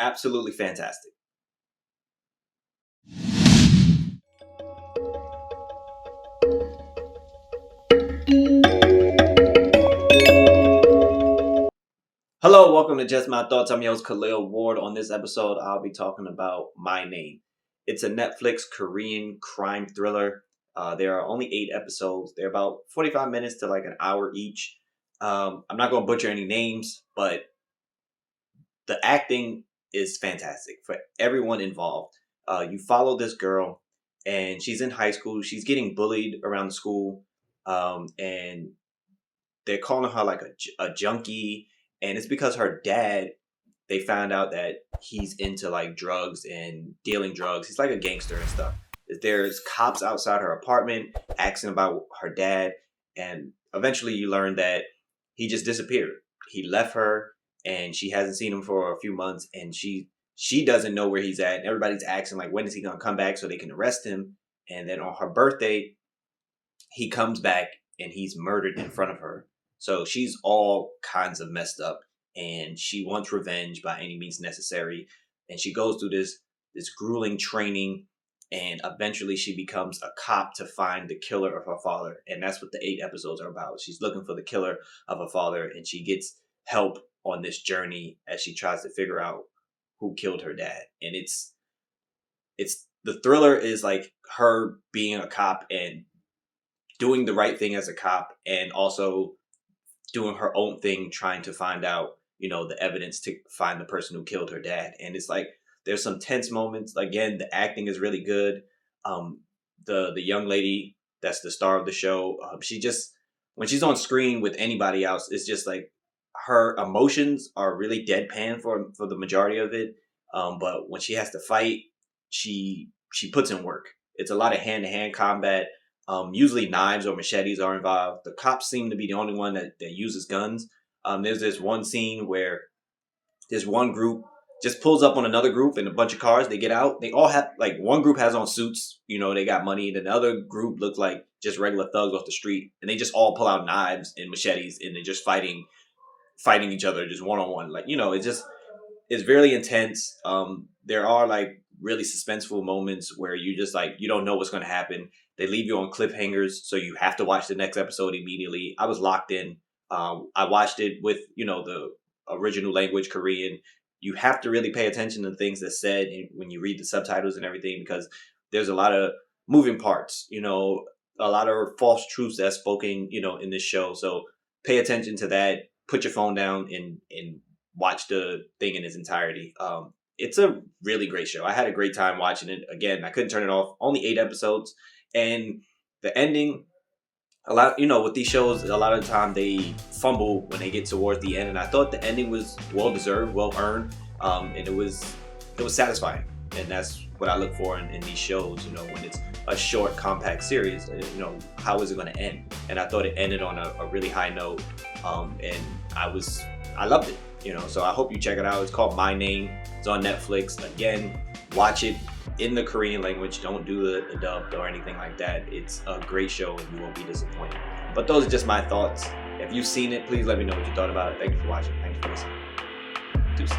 absolutely fantastic. Hello, welcome to Just My Thoughts. I'm your host Khaleel Ward. On this episode, I'll be talking about My Name. It's a Netflix Korean crime thriller. There are only 8 episodes. They're about 45 minutes to like an hour each. I'm not going to butcher any names, but the acting is fantastic for everyone involved. You follow this girl, and she's in high school. She's getting bullied around the school, and they're calling her like a junkie, and it's because her dad, they found out that he's into like drugs and dealing drugs. He's like a gangster and stuff. There's cops outside her apartment asking about her dad, and eventually you learn that he just disappeared. He left her, and she hasn't seen him for a few months, and she doesn't know where he's at. And everybody's asking like, when is he gonna come back so they can arrest him? And then on her birthday, he comes back and he's murdered in front of her. So she's all kinds of messed up, and she wants revenge by any means necessary. And she goes through this grueling training, and eventually she becomes a cop to find the killer of her father. And that's what the 8 episodes are about. She's looking for the killer of her father, and she gets help on this journey as she tries to figure out who killed her dad. And it's the thriller is like her being a cop and doing the right thing as a cop, and also doing her own thing, trying to find out, the evidence to find the person who killed her dad. And it's like, there's some tense moments. Again, the acting is really good. The young lady that's the star of the show, she just, when she's on screen with anybody else, it's just like her emotions are really deadpan for the majority of it. But when she has to fight, she puts in work. It's a lot of hand-to-hand combat. Usually knives or machetes are involved. The cops seem to be the only one that uses guns. There's this one scene where this one group just pulls up on another group in a bunch of cars. They get out. They all have, like, one group has on suits. They got money. And the other group looks like just regular thugs off the street. And they just all pull out knives and machetes, and they're just fighting each other just one-on-one. Like, it's very intense. There are like really suspenseful moments where you just like, you don't know what's going to happen. They leave you on cliffhangers, so you have to watch the next episode immediately. I was locked in. I watched it with, the original language, Korean. You have to really pay attention to things that's said when you read the subtitles and everything, because there's a lot of moving parts, a lot of false truths that's spoken, in this show. So pay attention to that. Put your phone down and watch the thing in its entirety. It's a really great show. I had a great time watching it. Again, I couldn't turn it off. Only 8 episodes. And the ending, with these shows, a lot of the time they fumble when they get towards the end. And I thought the ending was well deserved, well earned, and it was satisfying. And that's what I look for in these shows. When it's a short, compact series, how is it going to end? And I thought it ended on a really high note, and I loved it. So I hope you check it out. It's called My Name. It's on Netflix. Again, watch it in the Korean language. Don't do the dub or anything like that. It's a great show, and you won't be disappointed. But those are just my thoughts. If you've seen it, please let me know what you thought about it. Thank you for watching. Thank you for listening. Deuces.